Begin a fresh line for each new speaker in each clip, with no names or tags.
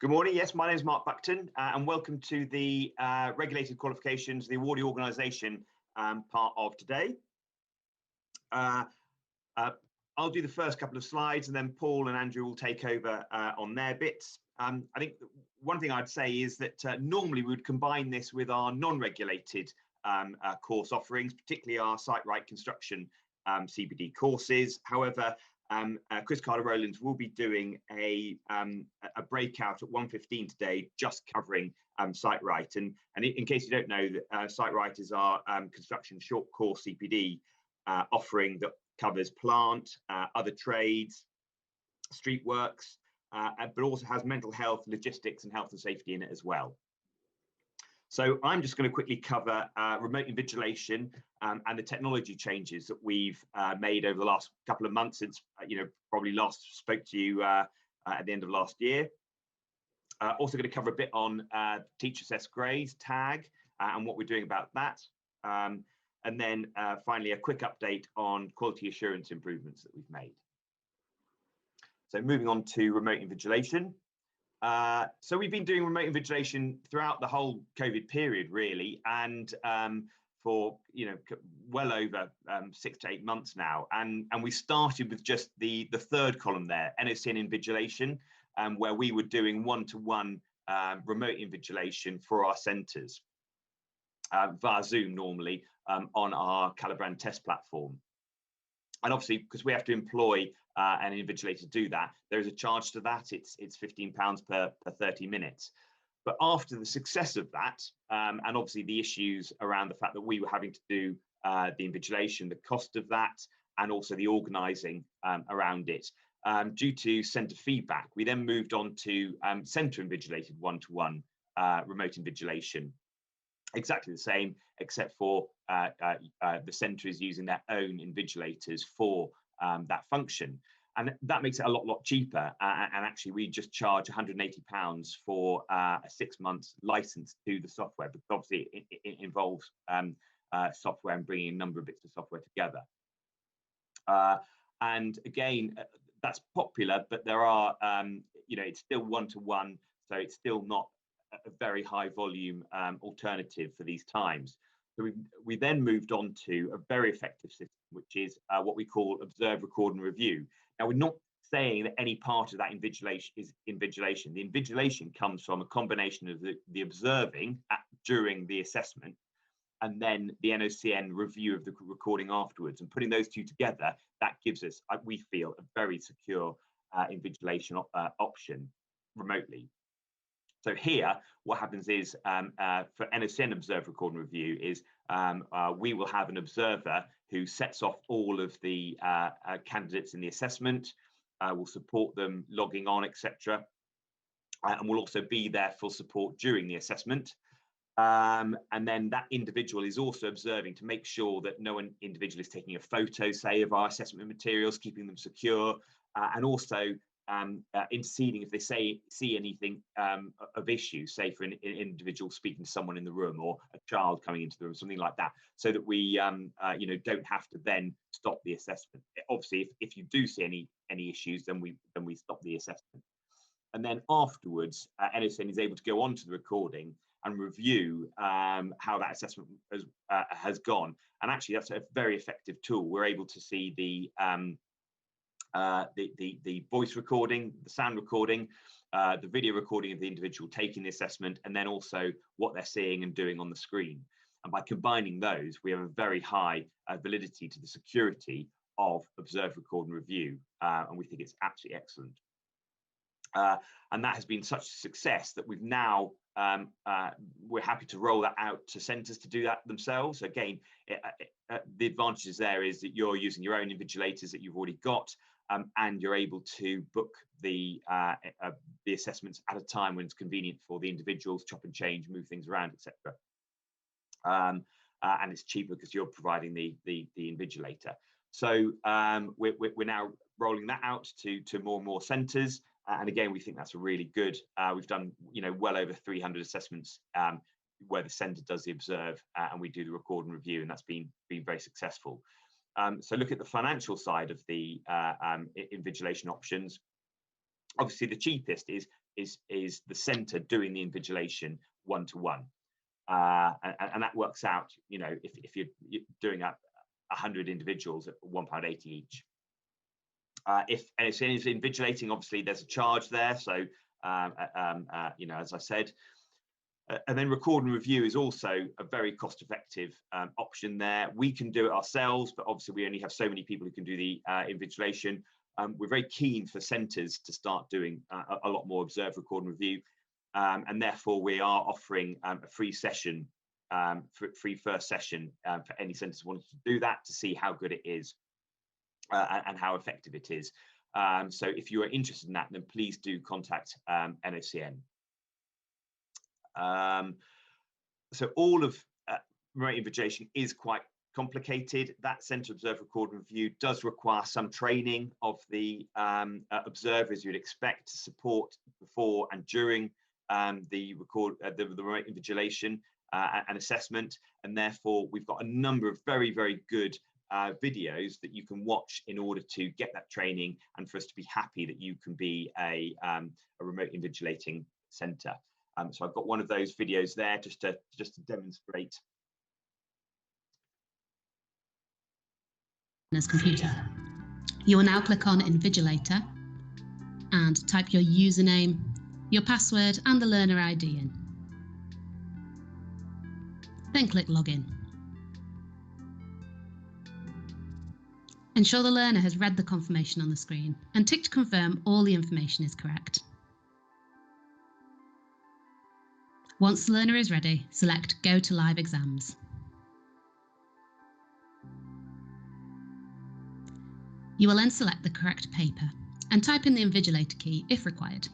Good morning. Yes, my name is Mark Buckton, and welcome to the Regulated Qualifications, the awardee organisation part of today. I'll do the first couple of slides, and then Paul and Andrew will take over on their bits. I think one thing I'd say is that normally we would combine this with our non-regulated course offerings, particularly our Site Right Construction CPD courses. However, Chris Carter-Rowlands will be doing a breakout at 1:15 today, just covering Site Right. And in case you don't know, Site Right is our construction short course CPD offering that covers plant, other trades, street works, but also has mental health, logistics, and health and safety in it as well. So I'm just going to quickly cover remote invigilation and the technology changes that we've made over the last couple of months since, probably last spoke to you at the end of last year. Also going to cover a bit on teacher assessed grades, TAG, and what we're doing about that. And then finally, a quick update on quality assurance improvements that we've made. So moving on to remote invigilation. So we've been doing remote invigilation throughout the whole COVID period, really, and for well over 6 to 8 months now. And we started with just the third column there, NOCN invigilation, where we were doing one-to-one remote invigilation for our centres via Zoom normally on our Calibrand test platform. And obviously, because we have to employ an invigilator to do that, there is a charge to that. It's £15 per 30 minutes. But after the success of that, and obviously the issues around the fact that we were having to do the invigilation, the cost of that, and also the organising around it, due to centre feedback, we then moved on to centre invigilated one-to-one remote invigilation. Exactly the same, except for the centre is using their own invigilators for that function. And that makes it a lot cheaper. And actually, we just charge £180 for a 6 month license to the software, because obviously it involves software and bringing a number of bits of software together. And again, that's popular, but there are, it's still one-to-one, so it's still not a very high volume alternative for these times. So we then moved on to a very effective system, which is what we call observe, record, and review. Now, we're not saying that any part of that invigilation is invigilation. The invigilation comes from a combination of the observing during the assessment, and then the NOCN review of the recording afterwards. And putting those two together, that gives us, we feel, a very secure invigilation option remotely. So here, what happens is for NOCN observe, record, and review is we will have an observer who sets off all of the candidates in the assessment, will support them logging on, etc. And will also be there for support during the assessment. And then that individual is also observing to make sure that no individual is taking a photo, say, of our assessment materials, keeping them secure, and also interceding if they see anything of issue, say for an individual speaking to someone in the room or a child coming into the room, something like that, so that we don't have to then stop the assessment. Obviously, if you do see any issues, then we stop the assessment. And then afterwards, NOCN is able to go on to the recording and review how that assessment has gone. And actually, that's a very effective tool. We're able to see the voice recording, the sound recording, the video recording of the individual taking the assessment, and then also what they're seeing and doing on the screen. And by combining those, we have a very high validity to the security of observe, record, and review. And we think it's absolutely excellent. And that has been such a success that we've now, we're happy to roll that out to centres to do that themselves. Again, the advantages there is that you're using your own invigilators that you've already got, and you're able to book the assessments at a time when it's convenient for the individuals, chop and change, move things around, etc. And it's cheaper because you're providing the invigilator. So we're now rolling that out to more and more centres. And again, we think that's a really good. We've done well over 300 assessments where the centre does the observe and we do the record and review, and that's been very successful. So look at the financial side of the invigilation options. Obviously, the cheapest is is the centre doing the invigilation one-to-one. And that works out, you know, if you're doing 100 individuals at £1.80 each. If NOCN is invigilating, obviously there's a charge there. So, you know, as I said, and then record and review is also a very cost-effective option there. We can do it ourselves, but obviously we only have so many people who can do the invigilation. We're very keen for centres to start doing a lot more observe, record and review. And therefore we are offering a free session, free first session for any centres wanting to do that, to see how good it is and how effective it is. So if you are interested in that, then please do contact NOCN. So all of remote invigilation is quite complicated. That centre observe, record and review does require some training of the observers you'd expect to support before and during the remote invigilation and assessment, and therefore we've got a number of very, very good videos that you can watch in order to get that training and for us to be happy that you can be a remote invigilating centre. So I've got one of those videos there just to demonstrate.
Computer. You will now click on Invigilator and type your username, your password and the learner ID in. Then click Login. Ensure the learner has read the confirmation on the screen and tick to confirm all the information is correct. Once the learner is ready, select Go to Live Exams. You will then select the correct paper and type in the invigilator key if required.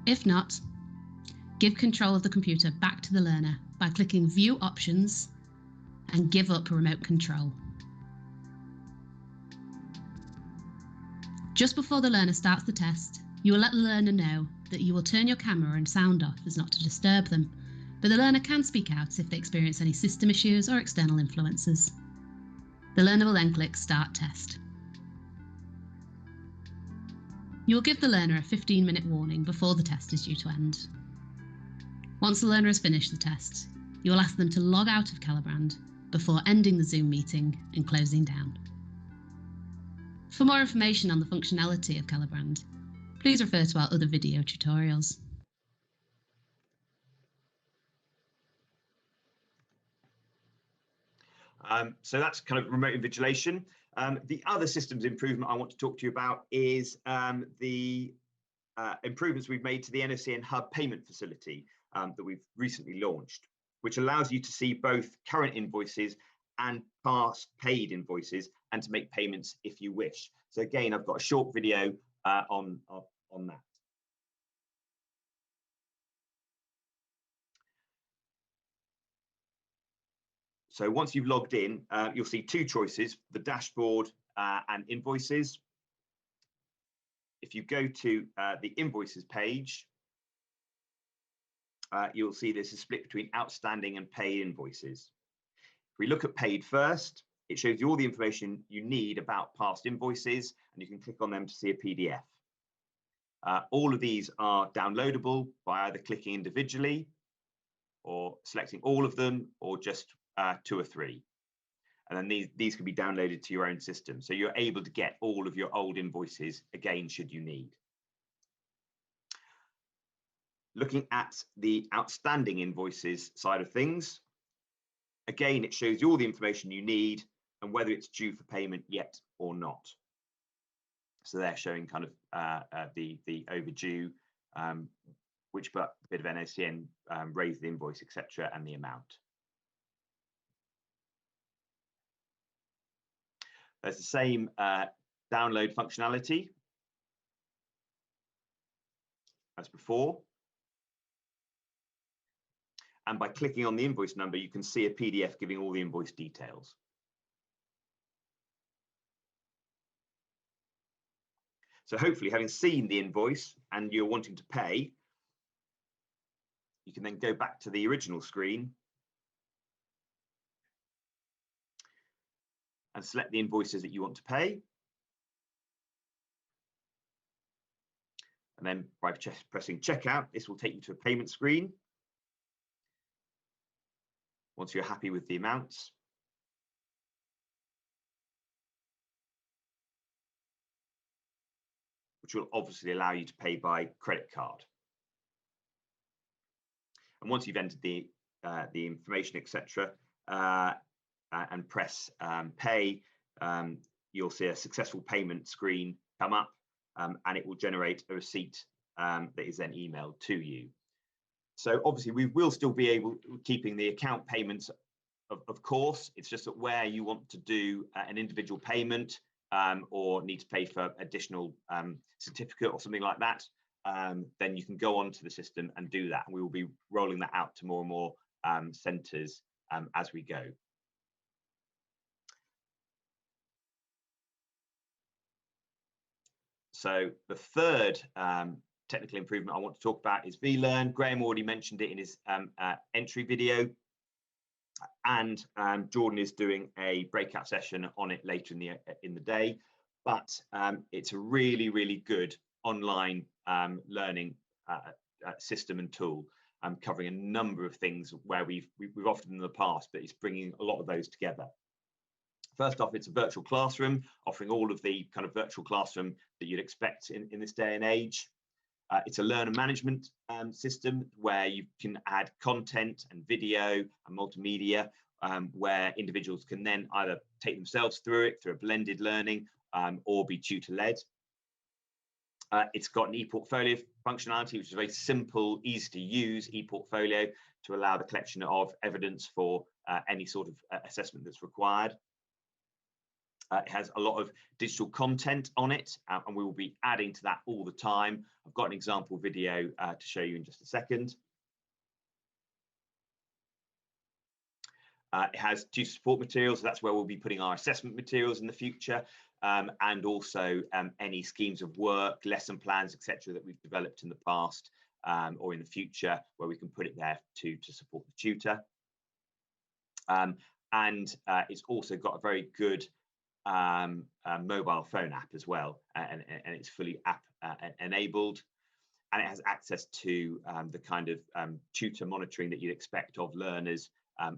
If not, give control of the computer back to the learner by clicking View Options and Give up remote control. Just before the learner starts the test, you will let the learner know that you will turn your camera and sound off as not to disturb them, but the learner can speak out if they experience any system issues or external influences. The learner will then click Start Test. You will give the learner a 15-minute warning before the test is due to end. Once the learner has finished the test, you will ask them to log out of Calibrand before ending the Zoom meeting and closing down. For more information on the functionality of Calibrand, please refer to our other video tutorials.
So that's kind of remote invigilation. The other systems improvement I want to talk to you about is the improvements we've made to the NOCN Hub payment facility that we've recently launched, which allows you to see both current invoices and past paid invoices and to make payments if you wish. So again, I've got a short video on that. So once you've logged in, you'll see two choices, the dashboard and invoices. If you go to the invoices page, you'll see this is split between outstanding and paid invoices. If we look at paid first, it shows you all the information you need about past invoices, and you can click on them to see a PDF. All of these are downloadable by either clicking individually or selecting all of them, or just 2 or 3. And then these can be downloaded to your own system. So you're able to get all of your old invoices again, should you need. Looking at the outstanding invoices side of things, again, it shows you all the information you need and whether it's due for payment yet or not. So they're showing kind of the overdue, which bit of NOCN raised the invoice, etc., and the amount. There's the same download functionality as before. And by clicking on the invoice number, you can see a PDF giving all the invoice details. So hopefully, having seen the invoice and you're wanting to pay, you can then go back to the original screen and select the invoices that you want to pay. And then by pressing checkout, this will take you to a payment screen. Once you're happy with the amounts, which will obviously allow you to pay by credit card. And once you've entered the information, etc., and press pay, you'll see a successful payment screen come up, and it will generate a receipt that is then emailed to you. So obviously we will still be keeping the account payments, of course. It's just that where you want to do an individual payment or need to pay for additional certificate or something like that, then you can go onto the system and do that. And we will be rolling that out to more and more centres as we go. So the third technical improvement I want to talk about is vLearn. Graham already mentioned it in his entry video, and Jordan is doing a breakout session on it later in the day. But it's a really, really good online learning system and tool, covering a number of things where we've offered in the past, but it's bringing a lot of those together. First off, it's a virtual classroom, offering all of the kind of virtual classroom that you'd expect in this day and age. It's a learner management system where you can add content and video and multimedia, where individuals can then either take themselves through it through a blended learning or be tutor-led. It's got an e-portfolio functionality, which is a very simple, easy to use e-portfolio to allow the collection of evidence for any sort of assessment that's required. It has a lot of digital content on it, and we will be adding to that all the time. I've got an example video to show you in just a second. It has tutor support materials, so that's where we'll be putting our assessment materials in the future, and also any schemes of work, lesson plans, etc., that we've developed in the past or in the future, where we can put it there to support the tutor. And it's also got a very good mobile phone app as well, and it's fully app enabled, and it has access to the kind of tutor monitoring that you'd expect of learners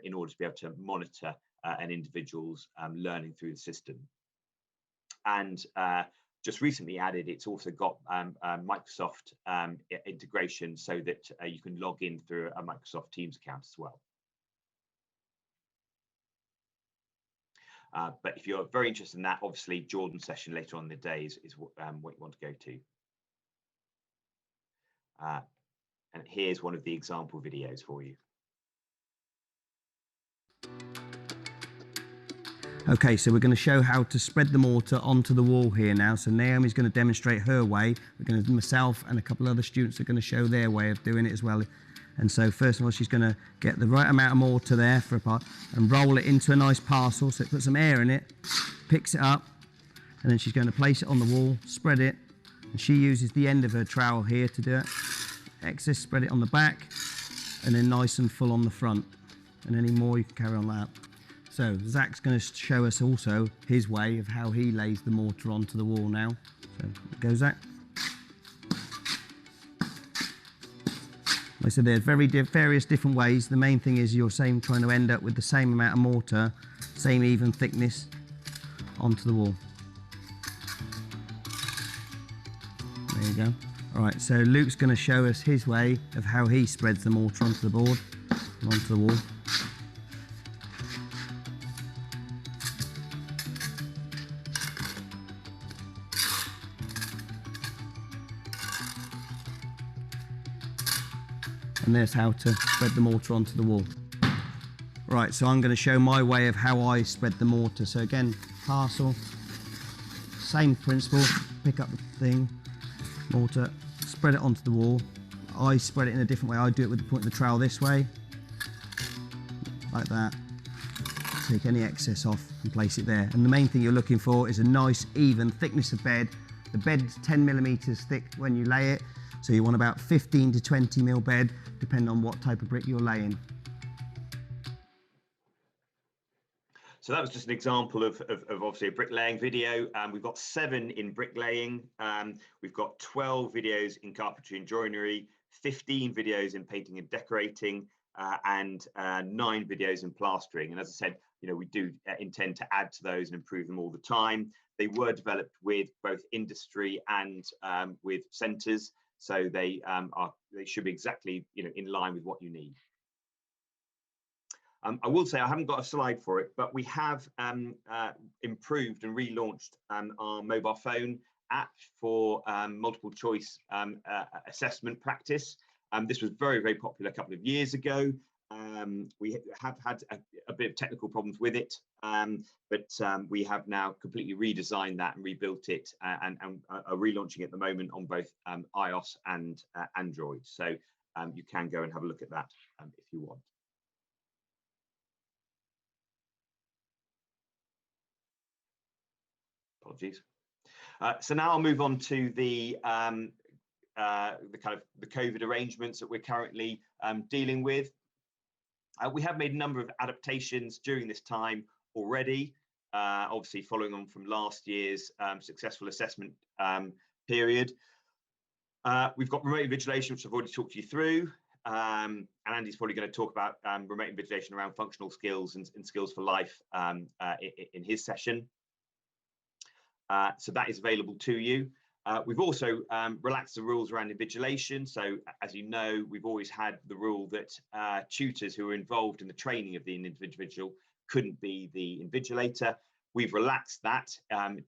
in order to be able to monitor an individual's learning through the system. And just recently added, it's also got Microsoft integration, so that you can log in through a Microsoft Teams account as well. But if you're very interested in that, obviously Jordan's session later on in the day is what you want to go to. And here's one of the example videos for you.
Okay, so we're going to show how to spread the mortar onto the wall here now. So Naomi's going to demonstrate her way. Myself and a couple of other students are going to show their way of doing it as well. And so first of all, she's going to get the right amount of mortar there for a part and roll it into a nice parcel. So it puts some air in it, picks it up, and then she's going to place it on the wall, spread it. And she uses the end of her trowel here to do it. Excess, spread it on the back, and then nice and full on the front. And any more, you can carry on that. So Zach's going to show us also his way of how he lays the mortar onto the wall now. So go, Zach. Like I said, there's various different ways. The main thing is you're trying to end up with the same amount of mortar, same even thickness onto the wall. There you go. All right, so Luke's going to show us his way of how he spreads the mortar onto the board and onto the wall. And there's how to spread the mortar onto the wall. Right, so I'm going to show my way of how I spread the mortar. So again, parcel, same principle, pick up the thing, mortar, spread it onto the wall. I spread it in a different way. I do it with the point of the trowel this way, like that. Take any excess off and place it there. And the main thing you're looking for is a nice even thickness of bed. The bed's 10 millimeters thick when you lay it. So you want about 15 to 20 mil bed, depending on what type of brick you're laying.
So that was just an example of obviously a bricklaying video. We've got 7 in bricklaying. We've got 12 videos in carpentry and joinery, 15 videos in painting and decorating, and 9 videos in plastering. And as I said, we do intend to add to those and improve them all the time. They were developed with both industry and with centres, so they should be exactly in line with what you need. I will say I haven't got a slide for it, but we have improved and relaunched our mobile phone app for multiple choice assessment practice. This was very, very popular a couple of years ago. We have had a bit of technical problems with it, but we have now completely redesigned that and rebuilt it and are relaunching it at the moment on both iOS and Android. So you can go and have a look at that if you want. Apologies. So now I'll move on to the COVID arrangements that we're currently dealing with. We have made a number of adaptations during this time already, obviously following on from last year's successful assessment period. We've got remote invigilation, which I've already talked you through, and Andy's probably going to talk about remote invigilation around functional skills and skills for life in his session. So that is available to you. We've also relaxed the rules around invigilation. So as you know, we've always had the rule that tutors who are involved in the training of the individual couldn't be the invigilator. We've relaxed that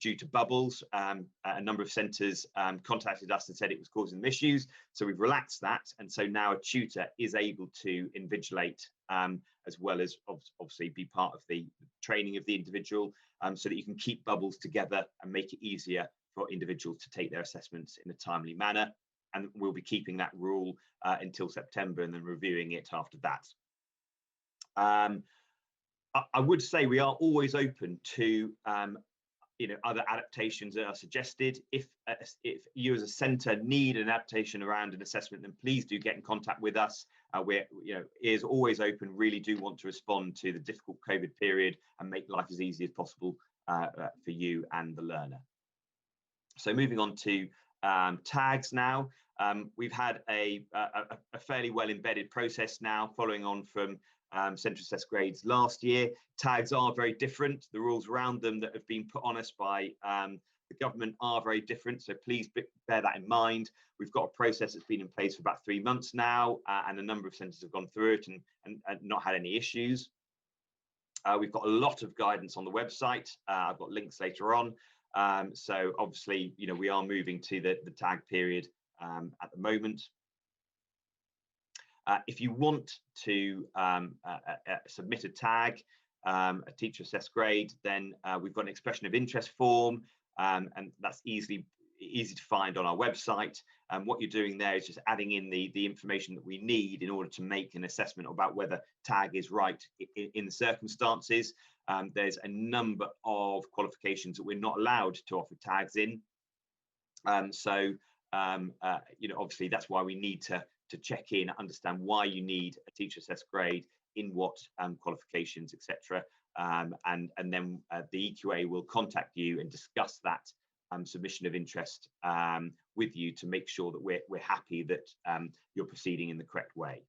due to bubbles. A number of centres contacted us and said it was causing them issues. So we've relaxed that. And so now a tutor is able to invigilate as well as obviously be part of the training of the individual, so that you can keep bubbles together and make it easier for individuals to take their assessments in a timely manner. And we'll be keeping that rule until September and then reviewing it after that. I would say we are always open to other adaptations that are suggested. If you as a centre need an adaptation around an assessment, then please do get in contact with us. We're ears always open, really do want to respond to the difficult COVID period and make life as easy as possible for you and the learner. So moving on to tags now. We've had a fairly well embedded process now following on from central assessed grades last year. Tags are very different. The rules around them that have been put on us by the government are very different, so please bear that in mind. We've got a process that's been in place for about 3 months now, and a number of centres have gone through it and not had any issues. We've got a lot of guidance on the website. I've got links later on. So obviously, we are moving to the tag period at the moment. If you want to submit a tag, a teacher assessed grade, then we've got an expression of interest form, and that's easy to find on our website. What you're doing there is just adding in the information that we need in order to make an assessment about whether tag is right in the circumstances. There's a number of qualifications that we're not allowed to offer tags in. So obviously that's why we need to check in, understand why you need a teacher assessed grade, in what qualifications, etc. And then the EQA will contact you and discuss that submission of interest with you to make sure that we're happy that you're proceeding in the correct way.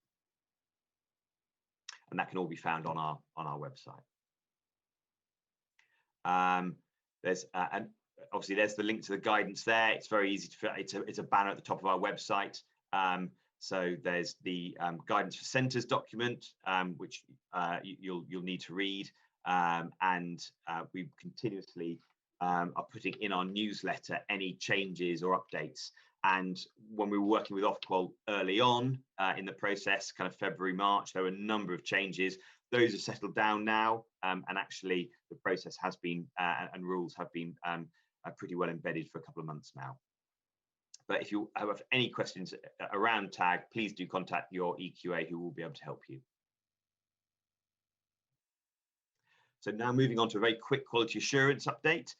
And that can all be found on our website. And obviously there's the link to the guidance there. It's very easy to it's a banner at the top of our website. So there's the guidance for centres document, which you'll need to read, and we continuously are putting in our newsletter any changes or updates. And when we were working with Ofqual early on in the process, kind of February, March, there were a number of changes. Those have settled down now, and actually the process has been and rules have been pretty well embedded for a couple of months now. But if you have any questions around tag, please do contact your EQA, who will be able to help you. So now moving on to a very quick quality assurance update.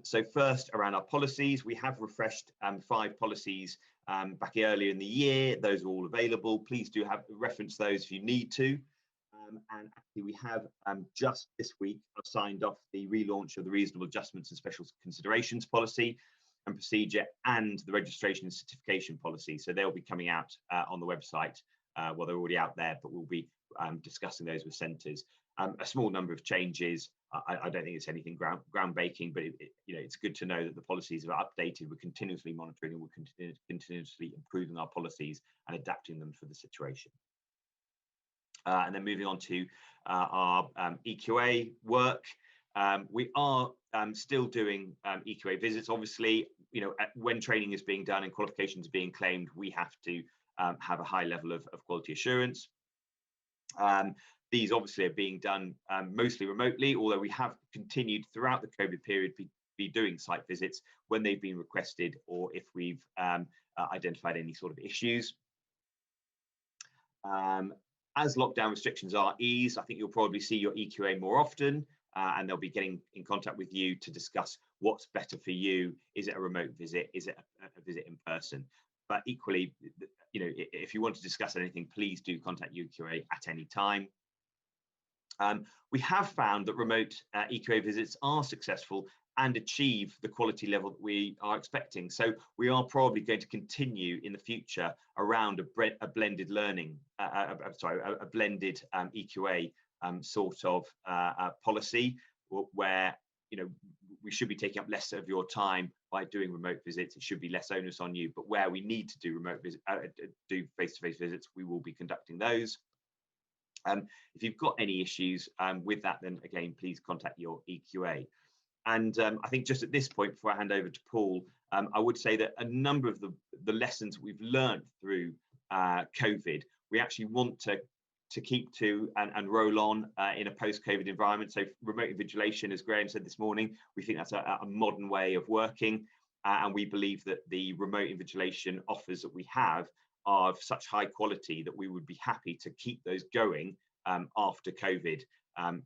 So first, around our policies, we have refreshed 5 policies back earlier in the year. Those are all available. Please do reference those if you need to. And actually we have just this week signed off the relaunch of the reasonable adjustments and special considerations policy and procedure and the registration and certification policy. So they'll be coming out on the website. Well, they're already out there, but we'll be discussing those with centres. A small number of changes. I don't think it's anything groundbreaking, but it's good to know that the policies are updated. We're continuously monitoring and we're continuously improving our policies and adapting them for the situation. And then moving on to our EQA work. We are still doing EQA visits. Obviously, when training is being done and qualifications are being claimed, we have to have a high level of quality assurance. These obviously are being done mostly remotely, although we have continued throughout the COVID period be doing site visits when they've been requested or if we've identified any sort of issues. As lockdown restrictions are eased, I think you'll probably see your EQA more often, and they'll be getting in contact with you to discuss what's better for you. Is it a remote visit? Is it a visit in person? But equally, if you want to discuss anything, please do contact EQA at any time. We have found that remote EQA visits are successful and achieve the quality level that we are expecting. So we are probably going to continue in the future around a blended learning, a blended EQA sort of policy, where we should be taking up less of your time by doing remote visits. It should be less onus on you, but where we need to do do face-to-face visits, we will be conducting those. If you've got any issues with that, then again, please contact your EQA. And I think just at this point, before I hand over to Paul, I would say that a number of the lessons we've learned through COVID, we actually want to keep to and roll on in a post-COVID environment. So remote invigilation, as Graham said this morning, we think that's a modern way of working. And we believe that the remote invigilation offers that we have are of such high quality that we would be happy to keep those going after COVID,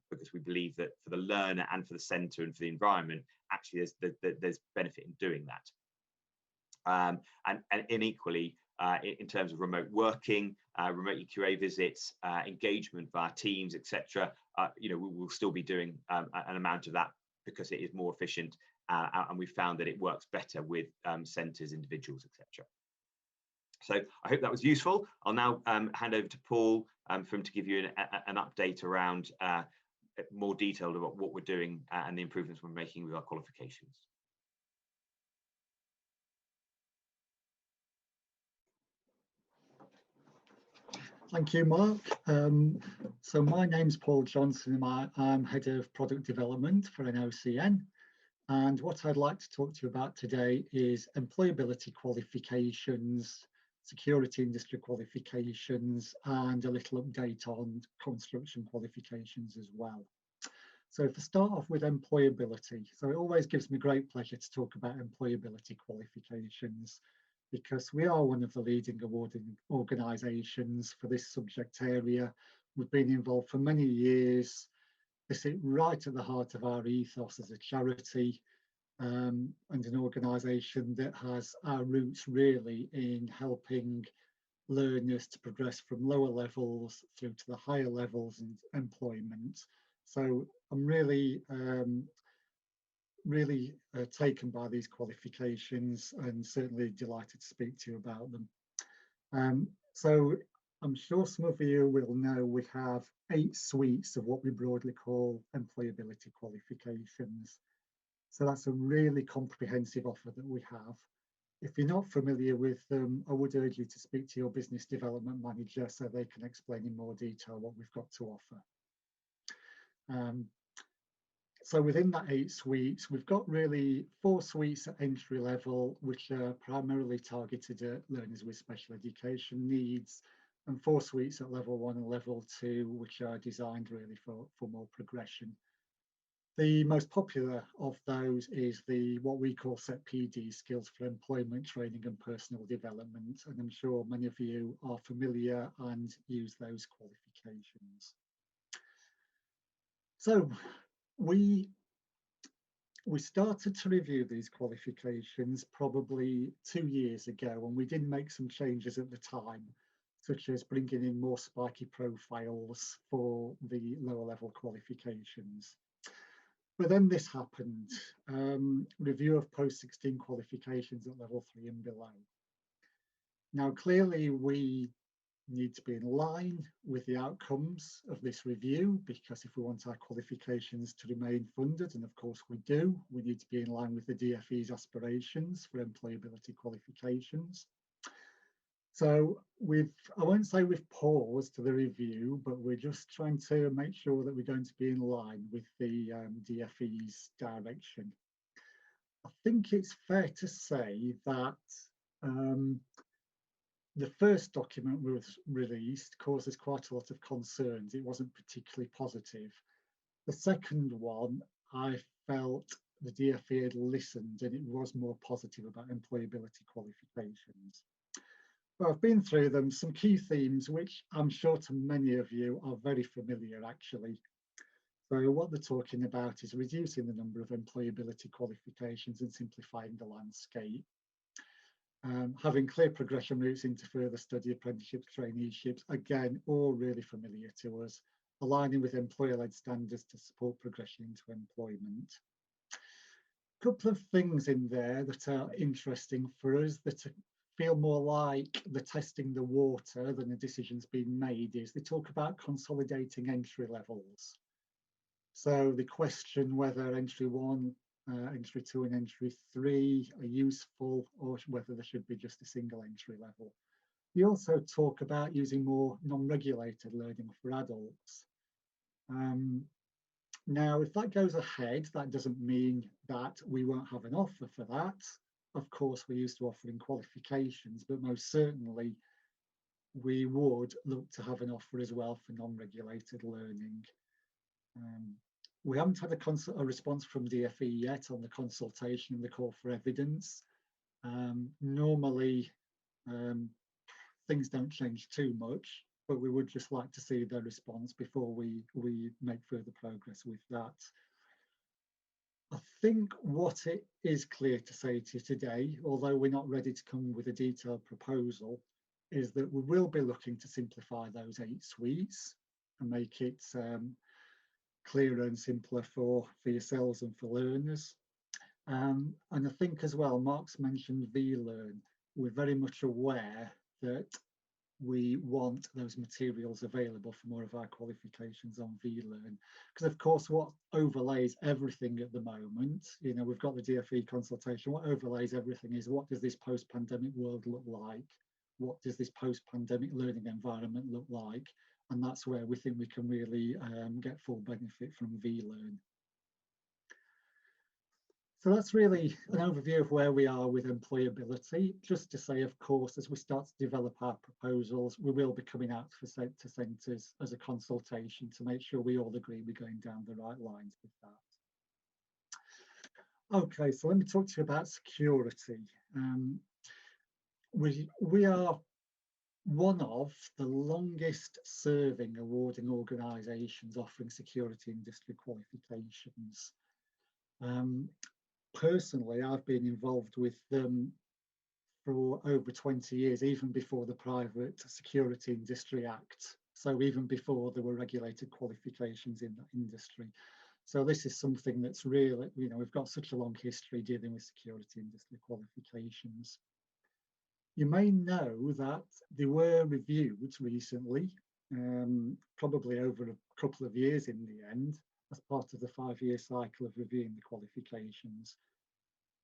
because we believe that for the learner and for the centre and for the environment, actually there's benefit in doing that. And equally, in terms of remote working, remote EQA visits, engagement via Teams, etc., we will still be doing an amount of that because it is more efficient, and we found that it works better with centres, individuals, etc. So I hope that was useful. I'll now hand over to Paul for him to give you an update around more detailed about what we're doing and the improvements we're making with our qualifications.
Thank you, Mark. So my name's Paul Johnson. I'm Head of Product Development for NOCN. And what I'd like to talk to you about today is employability qualifications, security industry qualifications, and a little update on construction qualifications as well. So if I start off with employability, so it always gives me great pleasure to talk about employability qualifications, because we are one of the leading awarding organisations for this subject area. We've been involved for many years. They sit right at the heart of our ethos as a charity, and an organisation that has our roots really in helping learners to progress from lower levels through to the higher levels in employment. So I'm really taken by these qualifications and certainly delighted to speak to you about them. So I'm sure some of you will know we have 8 suites of what we broadly call employability qualifications. So that's a really comprehensive offer that we have. If you're not familiar with them, I would urge you to speak to your business development manager so they can explain in more detail what we've got to offer. So within that 8 suites, we've got really 4 suites at entry level, which are primarily targeted at learners with special education needs, and 4 suites at level 1 and level 2, which are designed really for more progression. The most popular of those is what we call SET PD, Skills for Employment, Training and Personal Development, and I'm sure many of you are familiar and use those qualifications. So we started to review these qualifications probably 2 years ago, and we did make some changes at the time. such as bringing in more spiky profiles for the lower level qualifications. But then this happened, review of post-16 qualifications at level 3 and below. Now, clearly we need to be in line with the outcomes of this review, because if we want our qualifications to remain funded, and of course we do, we need to be in line with the DFE's aspirations for employability qualifications. So I won't say we've paused the review, but we're just trying to make sure that we're going to be in line with the DFE's direction. I think it's fair to say that the first document was released caused us quite a lot of concerns. It wasn't particularly positive. The second one, I felt the DFE had listened and it was more positive about employability qualifications. Well, I've been through them, some key themes, which I'm sure to many of you are very familiar actually. So what they're talking about is reducing the number of employability qualifications and simplifying the landscape. Having clear progression routes into further study, apprenticeships, traineeships, again, all really familiar to us. Aligning with employer-led standards to support progression into employment. A couple of things in there that are interesting for us that feel more like the testing the water than the decisions being made is they talk about consolidating entry levels. So the question whether entry 1, entry 2 and entry 3 are useful, or whether there should be just a single entry level. We also talk about using more non-regulated learning for adults. Now, if that goes ahead, that doesn't mean that we won't have an offer for that. Of course, we're used to offering qualifications, but most certainly we would look to have an offer as well for non-regulated learning. We haven't had a response from DFE yet on the consultation and the call for evidence. Normally, things don't change too much, but we would just like to see their response before we make further progress with that. I think what it is clear to say to you today, although we're not ready to come with a detailed proposal, is that we will be looking to simplify those 8 suites and make it clearer and simpler for yourselves and for learners. And I think as well, Mark's mentioned vLearn. We're very much aware that we want those materials available for more of our qualifications on vLearn, because of course what overlays everything at the moment, you know, we've got the DFE consultation, what overlays everything is what does this post-pandemic world look like, what does this post-pandemic learning environment look like, and that's where we think we can really get full benefit from vLearn. So that's really an overview of where we are with employability. Just to say, of course, as we start to develop our proposals, we will be coming out to centres as a consultation to make sure we all agree we're going down the right lines with that. Okay, so let me talk to you about security. We are one of the longest serving awarding organisations offering security industry qualifications. Personally, I've been involved with them for over 20 years, even before the Private Security Industry Act. So even before there were regulated qualifications in that industry. So this is something that's really, you know, we've got such a long history dealing with security industry qualifications. You may know that they were reviewed recently, probably over a couple of years in the end, as part of the 5-year cycle of reviewing the qualifications.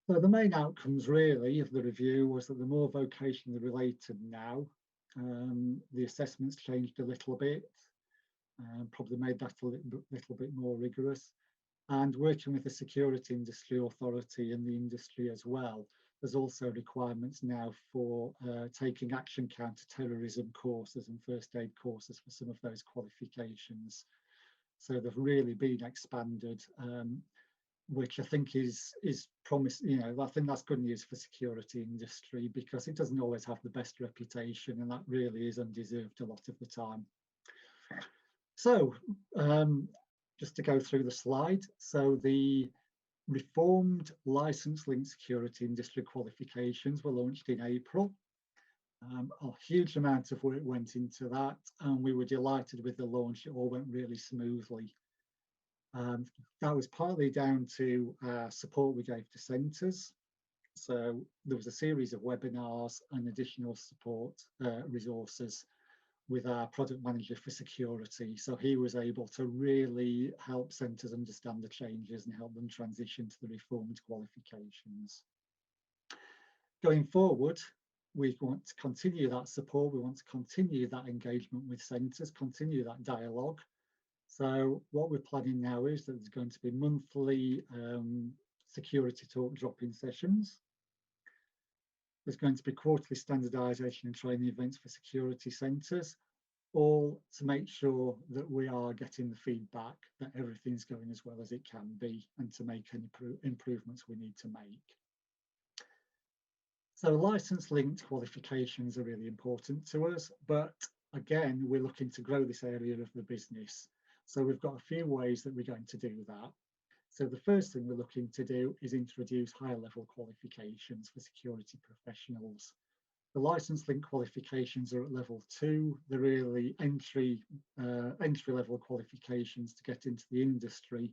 So the main outcomes really of the review was that they're more vocationally related now. The assessments changed a little bit, probably made that a little bit more rigorous. And working with the Security Industry Authority and the industry as well, there's also requirements now for taking action counter-terrorism courses and first aid courses for some of those qualifications. So they've really been expanded, which I think is promising. You know, I think that's good news for security industry because it doesn't always have the best reputation, and that really is undeserved a lot of the time. So just to go through the slide, so the reformed license-linked security industry qualifications were launched in April. A huge amount of work went into that, and we were delighted with the launch. It all went really smoothly. That was partly down to support we gave to centres. So there was a series of webinars and additional support resources with our product manager for security. So he was able to really help centres understand the changes and help them transition to the reformed qualifications. Going forward, we want to continue that support. We want to continue that engagement with centres, continue that dialogue. So what we're planning now is that there's going to be monthly security talk drop-in sessions. There's going to be quarterly standardisation and training events for security centres, all to make sure that we are getting the feedback that everything's going as well as it can be, and to make any improvements we need to make. So license-linked qualifications are really important to us, but again, we're looking to grow this area of the business. So we've got a few ways that we're going to do that. So the first thing we're looking to do is introduce higher level qualifications for security professionals. The license-linked qualifications are at level 2. They're really entry level qualifications to get into the industry.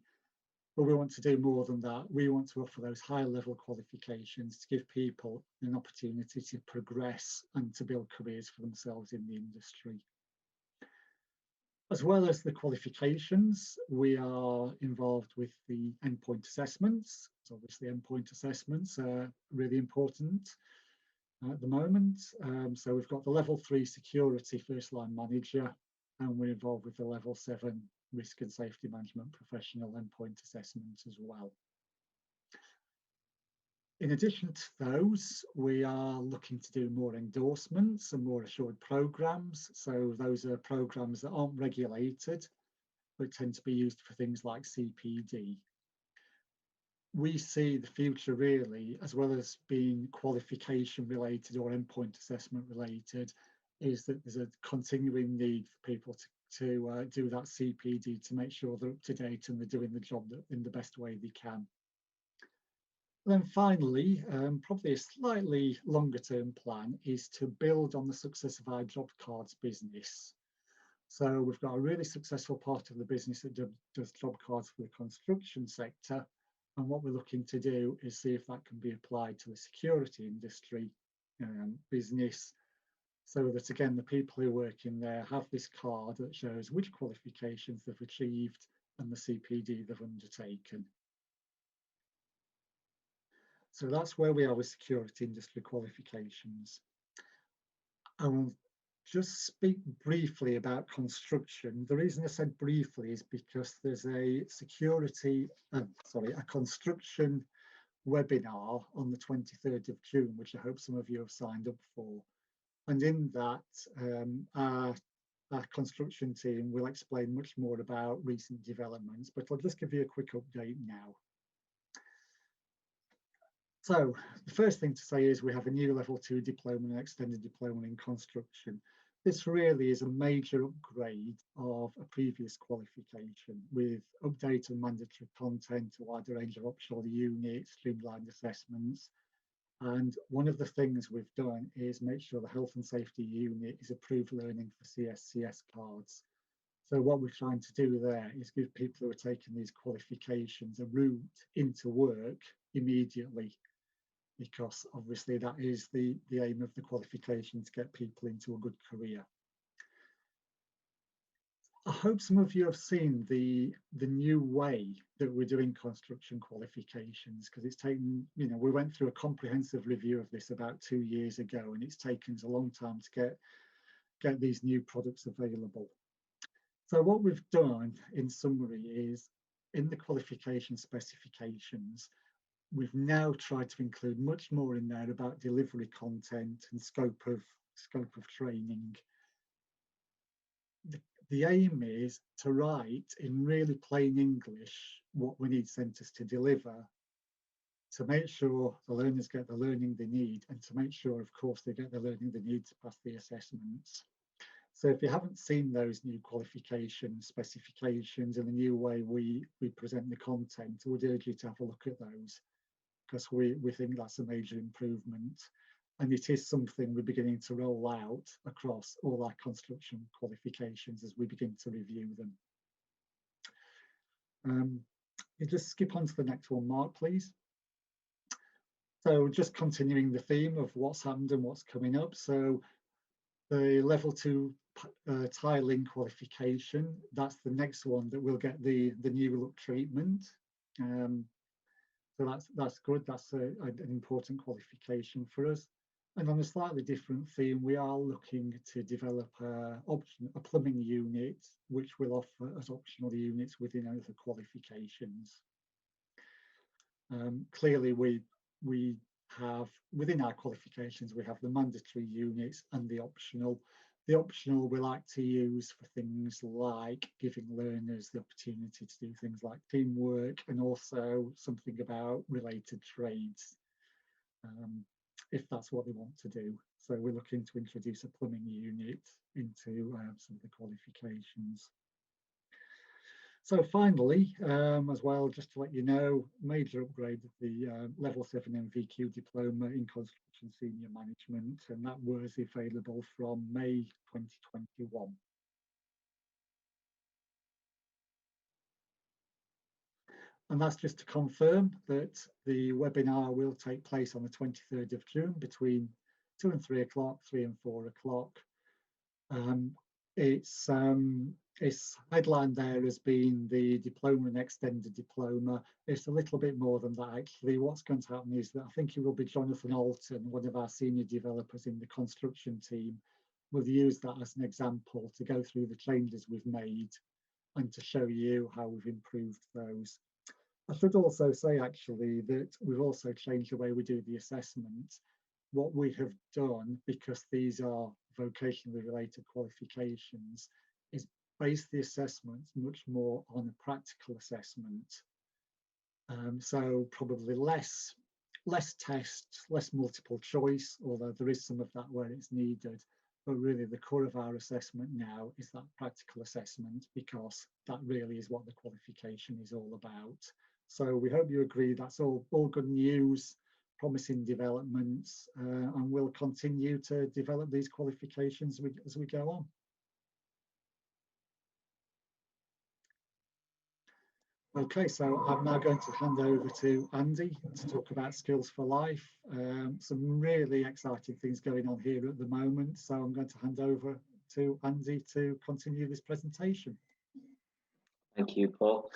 But we want to do more than that. We want to offer those higher level qualifications to give people an opportunity to progress and to build careers for themselves in the industry. As well as the qualifications, we are involved with the endpoint assessments. So obviously endpoint assessments are really important at the moment. So we've got the level 3 security first line manager, and we're involved with the level 7 risk and safety management professional endpoint assessment as well. In addition to those, we are looking to do more endorsements and more assured programs. So those are programs that aren't regulated, but tend to be used for things like CPD. We see the future really, as well as being qualification related or endpoint assessment related, is that there's a continuing need for people to do that CPD to make sure they're up to date and they're doing the job in the best way they can. And then finally, probably a slightly longer term plan is to build on the success of our job cards business. So we've got a really successful part of the business that does job cards for the construction sector. And what we're looking to do is see if that can be applied to the security industry business, so that again, the people who work in there have this card that shows which qualifications they've achieved and the CPD they've undertaken. So that's where we are with security industry qualifications. I will just speak briefly about construction. The reason I said briefly is because there's a construction webinar on the 23rd of June, which I hope some of you have signed up for. And in that, our construction team will explain much more about recent developments, but I'll just give you a quick update now. So the first thing to say is we have a new level 2 diploma and extended diploma in construction. This really is a major upgrade of a previous qualification with updated mandatory content, a wider range of optional units, streamlined assessments. And one of the things we've done is make sure the health and safety unit is approved learning for CSCS cards. So what we're trying to do there is give people who are taking these qualifications a route into work immediately, because obviously that is the aim of the qualification, to get people into a good career. I hope some of you have seen the new way that we're doing construction qualifications, because it's taken, we went through a comprehensive review of this about 2 years ago, and it's taken us a long time to get these new products available. So what we've done in summary is, in the qualification specifications, we've now tried to include much more in there about delivery content and scope of training. The aim is to write in really plain English what we need centres to deliver, to make sure the learners get the learning they need, and to make sure, of course, they get the learning they need to pass the assessments. So if you haven't seen those new qualification specifications and the new way we present the content, I would urge you to have a look at those, because we think that's a major improvement. and it is something we're beginning to roll out across all our construction qualifications as we begin to review them. You just skip on to the next one, Mark, please. So just continuing the theme of what's happened and what's coming up. So the level 2 tiling qualification, that's the next one that will get the new look treatment. So that's good. That's an important qualification for us. And on a slightly different theme, we are looking to develop a plumbing unit, which we'll offer as optional units within other qualifications. Clearly, we have, within our qualifications, we have the mandatory units and the optional. The optional we like to use for things like giving learners the opportunity to do things like teamwork, and also something about related trades, if that's what they want to do. So we're looking to introduce a plumbing unit into some of the qualifications. So finally, as well, just to let you know, major upgrade of the level 7 NVQ diploma in construction senior management, and that was available from May 2021. And that's just to confirm that the webinar will take place on the 23rd of June between 2 and 3 o'clock, 3 and 4 o'clock. It's headlined there as being the diploma and extended diploma. It's a little bit more than that, actually. What's going to happen is that I think it will be Jonathan Alton, one of our senior developers in the construction team, will use that as an example to go through the changes we've made and to show you how we've improved those. I should also say, actually, that we've also changed the way we do the assessment. What we have done, because these are vocationally related qualifications, is base the assessment much more on a practical assessment. So probably less tests, less multiple choice, although there is some of that where it's needed. But really the core of our assessment now is that practical assessment, because that really is what the qualification is all about. So we hope you agree that's all good news, promising developments, and we'll continue to develop these qualifications as we go on. Okay, so I'm now going to hand over to Andy to talk about Skills for Life. Some really exciting things going on here at the moment, so I'm going to hand over to Andy to continue this presentation.
Thank you, Paul.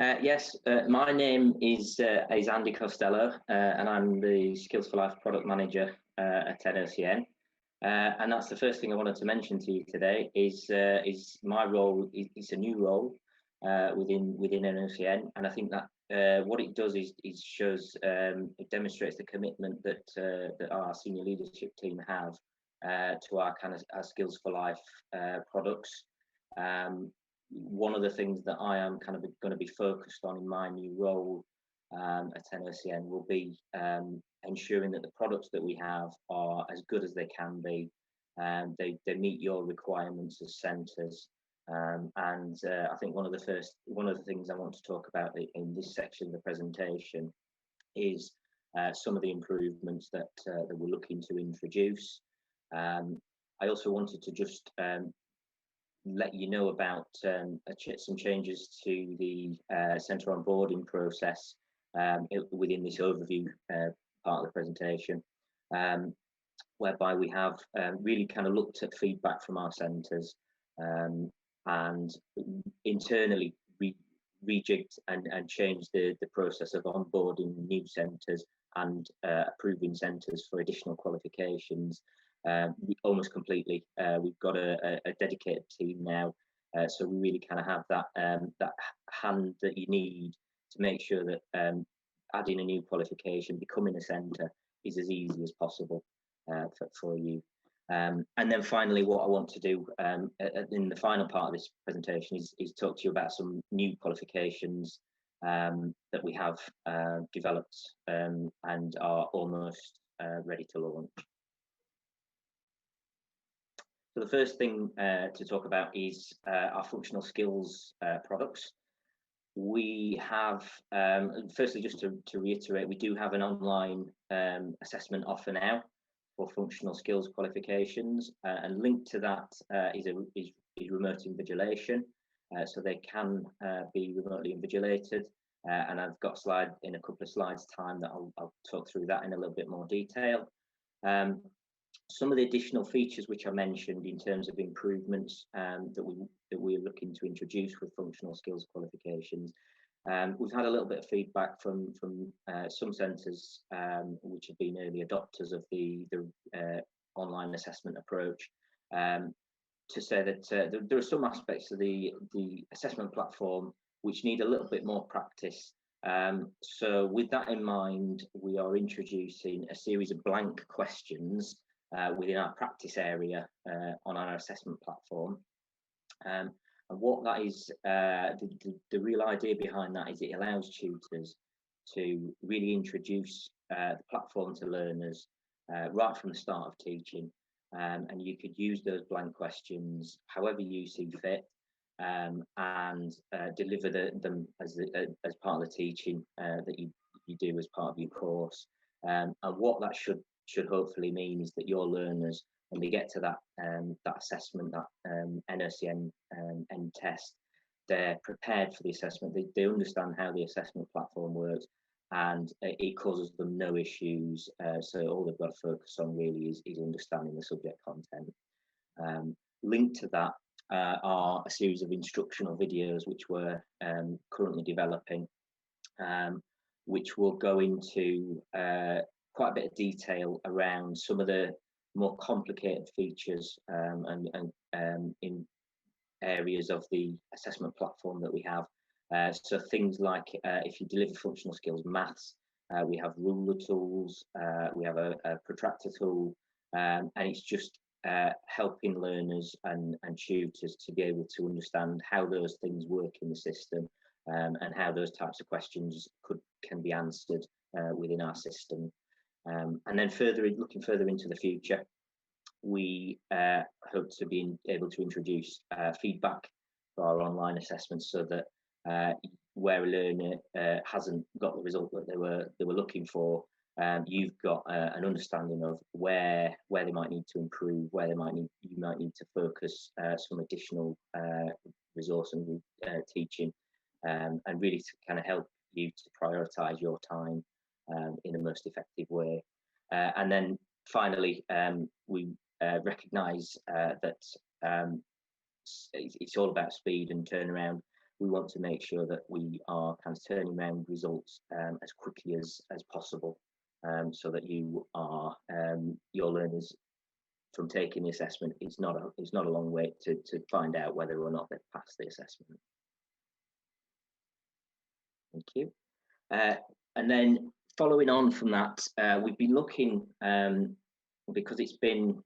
Yes, my name is Andy Costello, and I'm the Skills for Life Product Manager at NOCN. And that's the first thing I wanted to mention to you today is my role. It's a new role within NOCN, and I think that what it does is it demonstrates the commitment that our senior leadership team have to our Skills for Life products. One of the things that I am kind of going to be focused on in my new role at NOCN will be ensuring that the products that we have are as good as they can be, and they meet your requirements as centres. And I think one of the things I want to talk about in this section of the presentation is some of the improvements that we're looking to introduce. I also wanted to just let you know about some changes to the centre onboarding process within this overview part of the presentation, whereby we have really kind of looked at feedback from our centres and internally rejigged and changed the process of onboarding new centres and approving centres for additional qualifications. Almost completely. We've got a dedicated team now, so we really kind of have that hand that you need to make sure that adding a new qualification, becoming a centre, is as easy as possible for you. And then finally, what I want to do in the final part of this presentation is talk to you about some new qualifications that we have developed and are almost ready to launch. So the first thing to talk about is our functional skills products. We have, firstly, just to reiterate, we do have an online assessment offer now for functional skills qualifications, and linked to that is remote invigilation, so they can be remotely invigilated. And I've got a slide in a couple of slides' time that I'll talk through that in a little bit more detail. Some of the additional features which I mentioned in terms of improvements that we're looking to introduce with functional skills qualifications. We've had a little bit of feedback from some centres which have been early adopters of the online assessment approach, to say that there are some aspects of the assessment platform which need a little bit more practice. So with that in mind, we are introducing a series of blank questions within our practice area on our assessment platform. And what that is, the real idea behind that is it allows tutors to really introduce the platform to learners right from the start of teaching. And you could use those blank questions however you see fit, and deliver them as part of the teaching that you do as part of your course. And what that should hopefully mean is that your learners, when they get to that assessment, that NOCN end test, they're prepared for the assessment. They understand how the assessment platform works, and it causes them no issues. So all they've got to focus on really is understanding the subject content. Linked to that are a series of instructional videos which we're currently developing, which will go into quite a bit of detail around some of the more complicated features and in areas of the assessment platform that we have. So things like if you deliver functional skills maths, we have ruler tools, we have a protractor tool, and it's just helping learners and tutors to be able to understand how those things work in the system, and how those types of questions can be answered within our system. And then looking further into the future, we hope to be able to introduce feedback for our online assessments, so that where a learner hasn't got the result that they were looking for, you've got an understanding of where they might need to improve, where you might need to focus some additional resource and teaching, and really to kind of help you to prioritise your time in the most effective way. And then finally, we recognise that it's all about speed and turnaround. We want to make sure that we are kind of turning around results as quickly as possible, so that you are your learners, from taking the assessment, it's not a long wait to find out whether or not they've passed the assessment. Thank you. And then following on from that, we've been looking, because it's been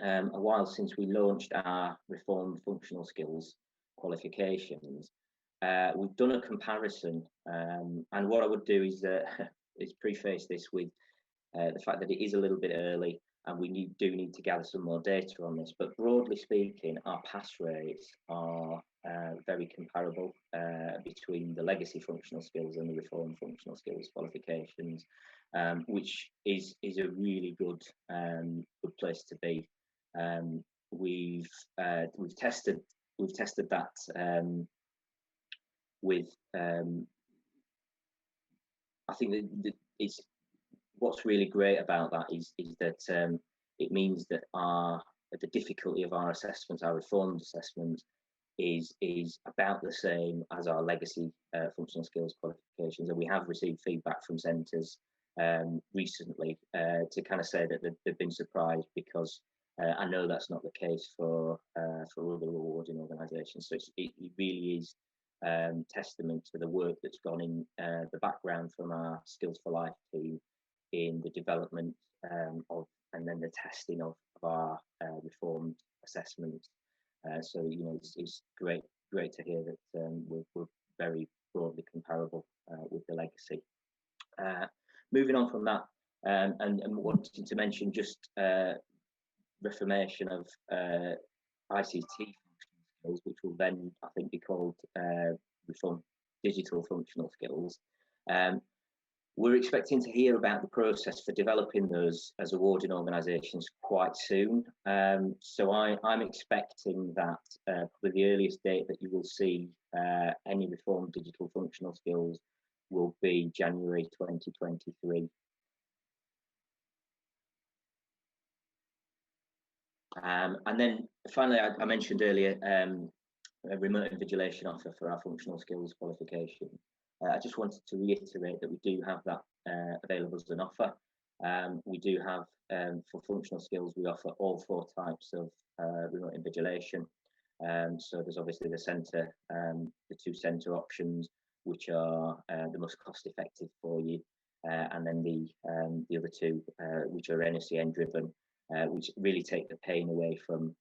a while since we launched our reformed functional skills qualifications. We've done a comparison, and what I would do is preface this with the fact that it is a little bit early, and we do need to gather some more data on this. But broadly speaking, our pass rates are very comparable between the legacy functional skills and the reformed functional skills qualifications, which is a really good place to be. We've tested that with I think that it's what's really great about that is that it means that the difficulty of our assessments, our reformed assessments, is about the same as our legacy functional skills qualifications. And we have received feedback from centres recently to kind of say that they've been surprised, because I know that's not the case for other awarding organisations. So it really is testament to the work that's gone in the background from our Skills for Life team in the development of and then the testing of our reformed assessments. So it's great to hear that we're very broadly comparable with the legacy. Moving on from that, and wanting to mention just reformation of ICT functional skills, which will then I think be called reformed digital functional skills. We're expecting to hear about the process for developing those as awarding organisations quite soon. So I'm expecting that probably the earliest date that you will see any reformed digital functional skills will be January 2023. And then finally, I mentioned earlier a remote invigilation offer for our functional skills qualification. I just wanted to reiterate that we do have that available as an offer. We do have, for functional skills, we offer all 4 types of remote invigilation. So there's obviously the centre, the 2 centre options, which are the most cost effective for you, and then the other 2, which are NOCN driven, which really take the pain away from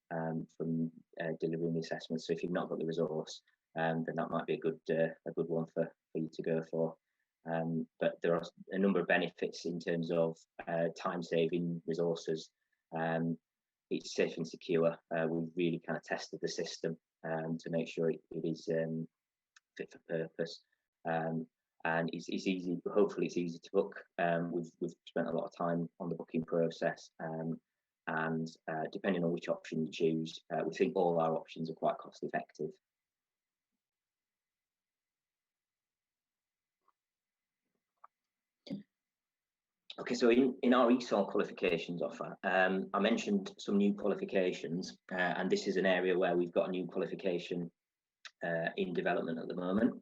delivering the assessment. So if you've not got the resource, then that might be a good one for you to go for. But there are a number of benefits in terms of time-saving resources. It's safe and secure. We've really kind of tested the system to make sure it is fit for purpose. And it's easy. Hopefully, it's easy to book. We've spent a lot of time on the booking process, and depending on which option you choose, we think all our options are quite cost effective. Okay, so in our ESOL qualifications offer, I mentioned some new qualifications, and this is an area where we've got a new qualification in development at the moment.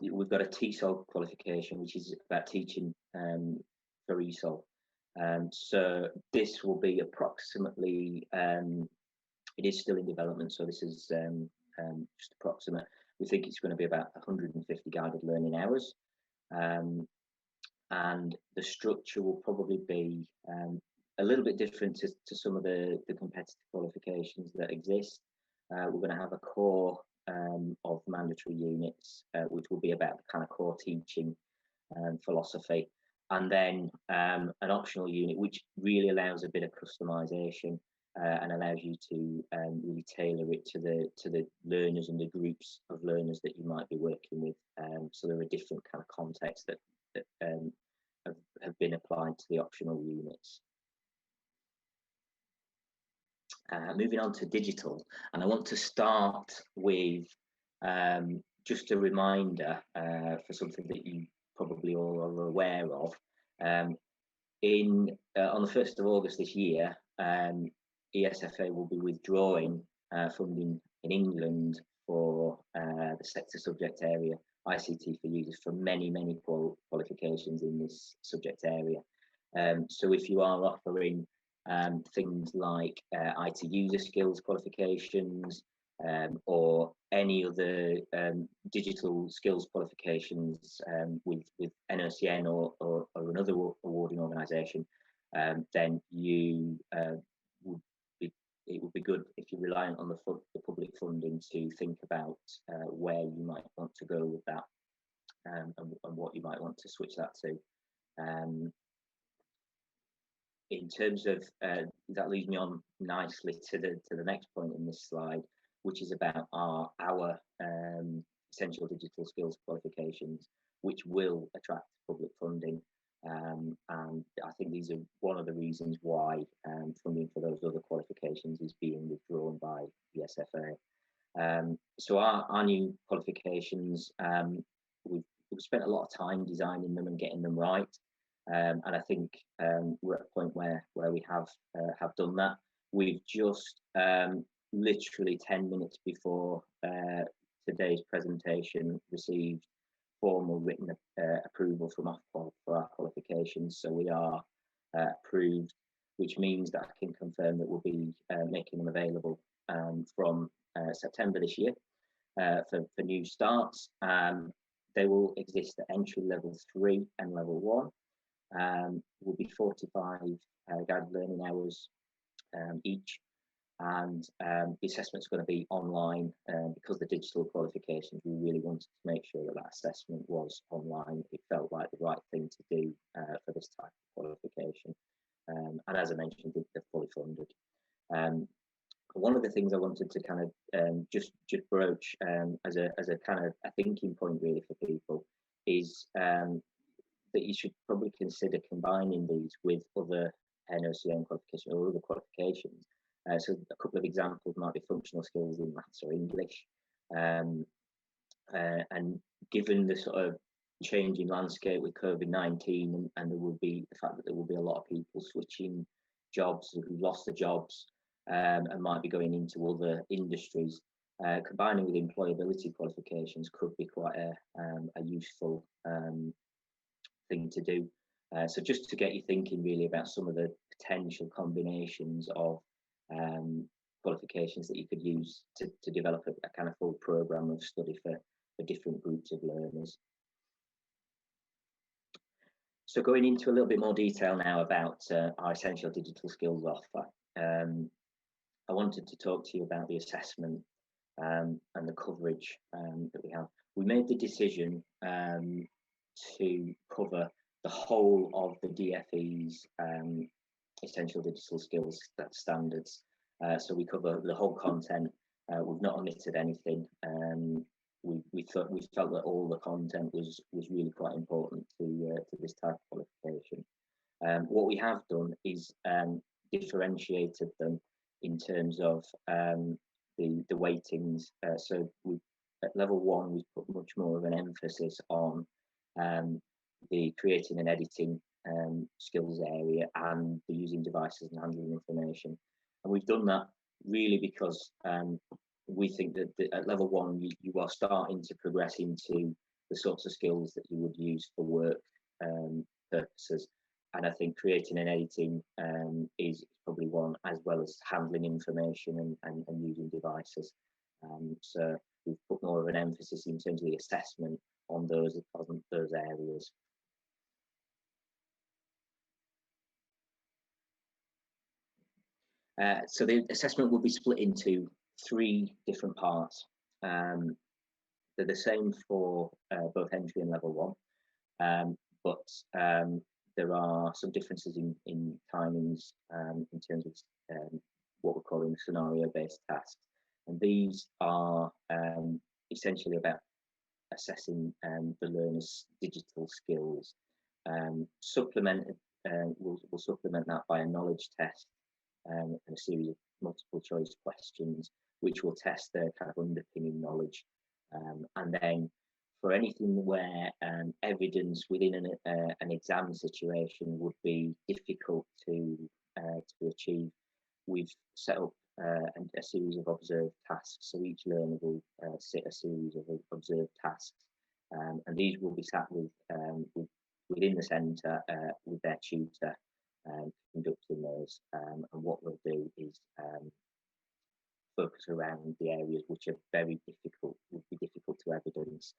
We've got a TESOL qualification, which is about teaching for ESOL. So this will be approximately, it is still in development, so this is just approximate. We think it's going to be about 150 guided learning hours. And the structure will probably be a little bit different to some of the competitive qualifications that exist. We're going to have a core of mandatory units, which will be about the kind of core teaching philosophy, and then an optional unit, which really allows a bit of customization and allows you to really tailor it to the learners and the groups of learners that you might be working with. So there are different kind of contexts that have been applied to the optional units. Moving on to digital, and I want to start with just a reminder for something that you probably all are aware of. On the 1st of August this year, ESFA will be withdrawing funding in England for the sector subject area ICT for users for many qualifications in this subject area. So if you are offering things like IT user skills qualifications or any other digital skills qualifications with NOCN or another awarding organisation, then it would be good if you're reliant on the public funding to think about where you might want to go with that and what you might want to switch that to. In terms of that leads me on nicely to the next point in this slide, which is about our essential digital skills qualifications, which will attract public funding. And I think these are one of the reasons why funding for those other qualifications is being withdrawn by the SFA. So our new qualifications, we've spent a lot of time designing them and getting them right. And I think we're at a point where we have done that. We've just literally 10 minutes before today's presentation received formal written approval from Ofqual for our qualifications. So we are approved, which means that I can confirm that we'll be making them available from September this year for new starts. They will exist at entry level 3 and level 1. Will be 45 guided learning hours each, and the assessment's going to be online. Because the digital qualifications, we really wanted to make sure that assessment was online. It felt like the right thing to do for this type of qualification, and as I mentioned, they're fully funded. One of the things I wanted to kind of just broach as a kind of a thinking point really for people is that you should probably consider combining these with other NOCN qualifications or other qualifications. So a couple of examples might be functional skills in maths or English. And given the sort of changing landscape with COVID-19, and there will be the fact that there will be a lot of people switching jobs who lost their jobs and might be going into other industries, combining with employability qualifications could be quite a useful thing to do. So just to get you thinking really about some of the potential combinations of qualifications that you could use to develop a kind of full program of study for different groups of learners. So going into a little bit more detail now about our essential digital skills offer, I wanted to talk to you about the assessment and the coverage that we have. We made the decision to cover the whole of the DFE's essential digital skills standards. So we cover the whole content. We've not omitted anything. We felt that all the content was really quite important to this type of qualification. What we have done is differentiated them in terms of the weightings. So at level 1, we put much more of an emphasis on the creating and editing skills area and the using devices and handling information. And we've done that really because we think that at level 1, you are starting to progress into the sorts of skills that you would use for work purposes. And I think creating and editing is probably one, as well as handling information and using devices. So we've put more of an emphasis in terms of the assessment on those areas. So the assessment will be split into 3 different parts. They're the same for both entry and level 1, but there are some differences in timings in terms of what we're calling scenario-based tasks. And these are essentially about assessing the learner's digital skills. We'll supplement that by a knowledge test and a series of multiple choice questions, which will test their kind of underpinning knowledge. And then for anything where evidence within an exam situation would be difficult to achieve, we've set up a series of observed tasks. So each learner will sit a series of observed tasks, and these will be sat within the centre with their tutor conducting those. And what we'll do is focus around the areas which are very difficult, would be difficult to evidence.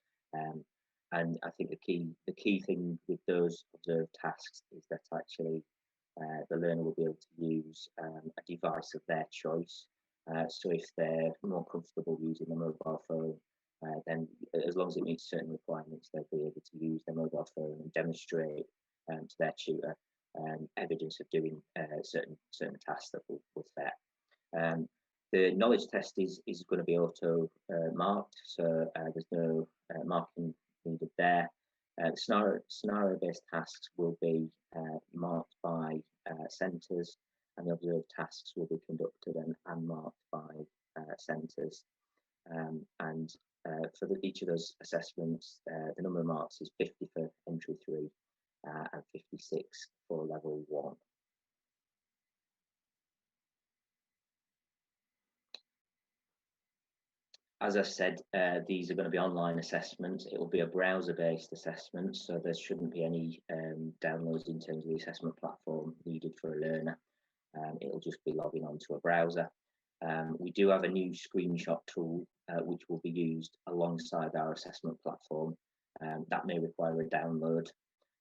And I think the key thing with those observed tasks is that actually the learner will be able to use a device of their choice. So if they're more comfortable using a mobile phone, then as long as it meets certain requirements, they'll be able to use their mobile phone and demonstrate to their tutor evidence of doing certain tasks that will set. The knowledge test is going to be auto marked, so there's no marking needed there. Scenario-based tasks will be marked by centres, and the observed tasks will be conducted and marked by centres. And for each of those assessments, the number of marks is 50 for entry 3 and 56 for level 1. As I said, these are going to be online assessments. It will be a browser-based assessment, so there shouldn't be any downloads in terms of the assessment platform needed for a learner. It'll just be logging onto a browser. We do have a new screenshot tool which will be used alongside our assessment platform. That may require a download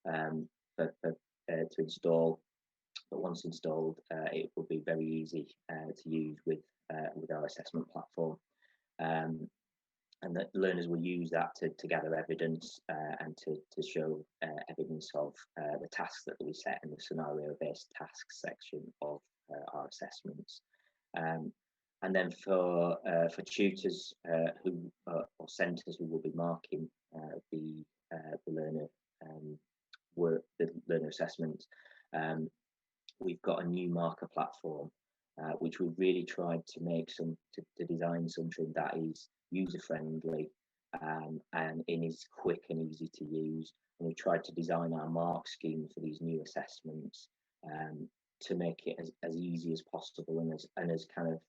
to install, but once installed, it will be very easy to use with our assessment platform. And that learners will use that to gather evidence and to show evidence of the tasks that we set in the scenario-based tasks section of our assessments. And then for tutors or centres who will be marking the learner learner assessments. We've got a new marker platform, which we've really tried to make to design something that is user friendly and is quick and easy to use. And we've tried to design our mark scheme for these new assessments to make it as easy as possible and as kind of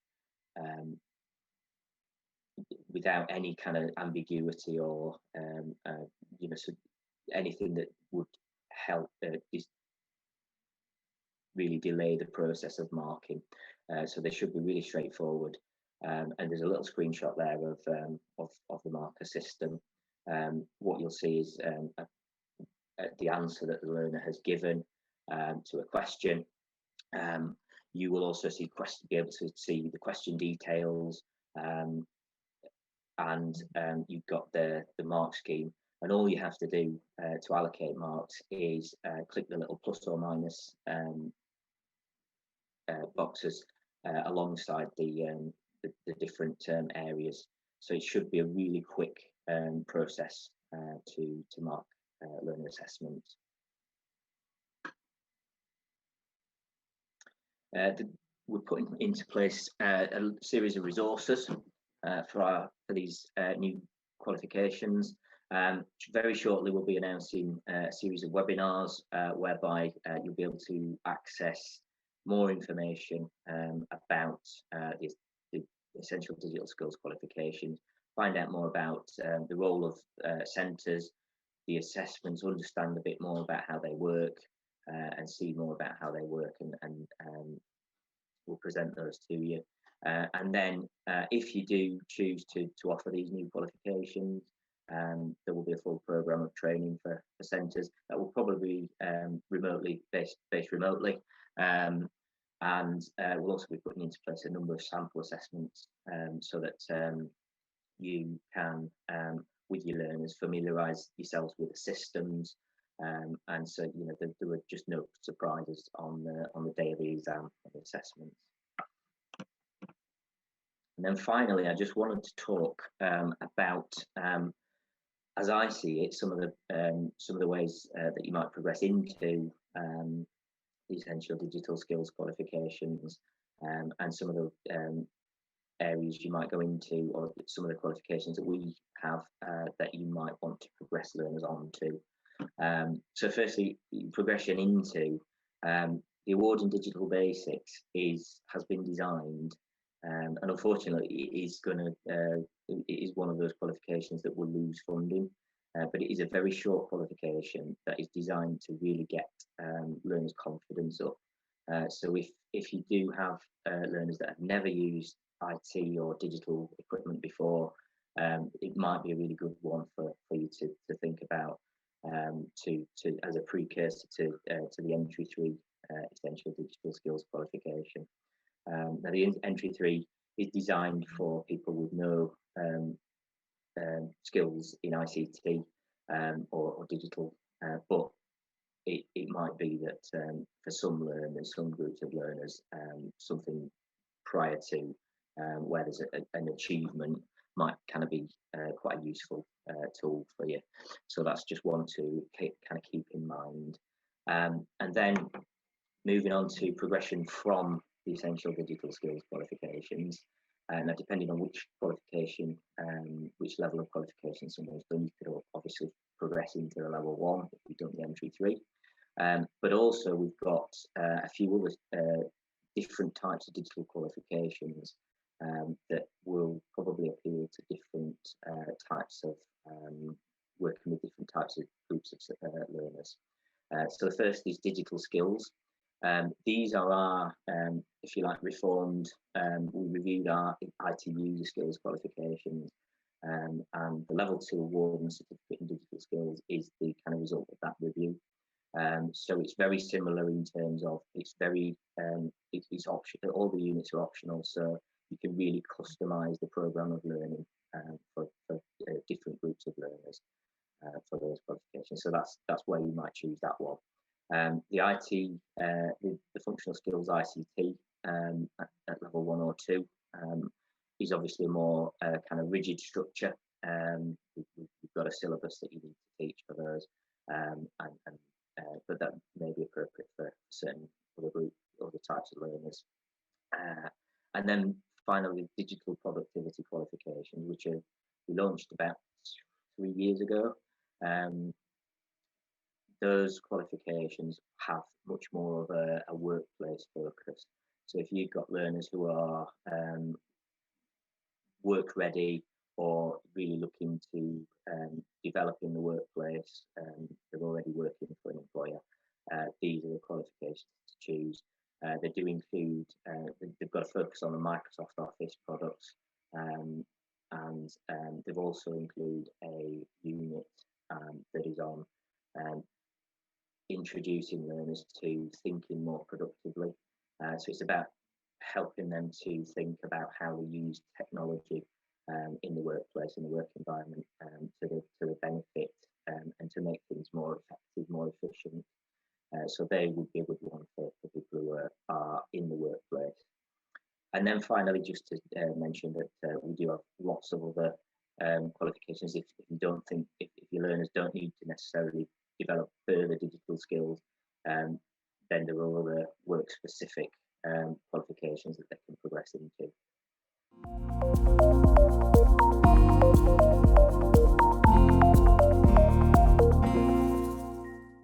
without any kind of ambiguity or so anything that would help really delay the process of marking. So they should be really straightforward. And there's a little screenshot there of the marker system. What you'll see is the answer that the learner has given to a question. You will also be able to see the question details, and you've got the mark scheme. And all you have to do to allocate marks is click the little plus or minus boxes alongside the different areas. So it should be a really quick process to mark learner assessments. We're putting into place a series of resources for these new qualifications. Very shortly we'll be announcing a series of webinars whereby you'll be able to access more information about the essential digital skills qualifications, find out more about the role of centres, the assessments, understand a bit more about how they work, and see more about how they work, and we'll present those to you. And then if you do choose to offer these new qualifications, there will be a full programme of training for centres that will probably be based remotely. And we'll also be putting into place a number of sample assessments so that you can, with your learners, familiarise yourselves with the systems, and so there were just no surprises on the day of the exam and the assessments. And then finally, I just wanted to talk about, as I see it, some of the ways that you might progress into the essential digital skills qualifications, and some of the areas you might go into, or some of the qualifications that we have that you might want to progress learners on to. So firstly, progression into the award in digital basics has been designed, and unfortunately it is one of those qualifications that will lose funding, but it is a very short qualification that is designed to really get learners' confidence up. So if you do have learners that have never used IT or digital equipment before, it might be a really good one for you to think about, as a precursor to the entry 3 essential digital skills qualification. Now the entry 3 is designed for people with no skills in ICT or digital, but it might be that for some learners, some groups of learners, something prior to where there's an achievement might kind of be quite a useful tool for you. So that's just one to kind of keep in mind. And then moving on to progression from the essential digital skills qualifications. Now, depending on which qualification, which level of qualification someone's done, you could obviously progress into a level 1 if you've done the entry 3. But also we've got a few other different types of digital qualifications that will probably appeal to different types of working with different types of groups of learners. So the first is digital skills. These are our, if you like, reformed. We reviewed our IT user skills qualifications, and the level 2 award and certificate in digital skills is the kind of result of that review. So it's very similar in terms of it's very it's optional. All the units are optional, so you can really customize the program of learning for different groups of learners for those qualifications. So that's where you might choose that one. The IT, the functional skills ICT at level 1 or 2 is obviously a more kind of rigid structure. We've got a syllabus that you need to teach for those, and but that may be appropriate for certain other types of learners. And then finally, digital productivity qualifications, which we launched about 3 years ago. Those qualifications have much more of a workplace focus. So if you've got learners who are work ready or really looking to develop in the workplace, they're already working for an employer, these are the qualifications to choose. They do include, they've got to focus on the Microsoft Office products, and they've also include a unit that is on introducing learners to thinking more productively. So it's about helping them to think about how we use technology in the workplace, in the work environment, to the benefit and to make things more effective, more efficient. So they would be a good one for people who are in the workplace. And then finally, just to mention that we do have lots of other qualifications. If you don't think, if your learners don't need to necessarily develop further digital skills, then there are other work-specific qualifications that they can progress into.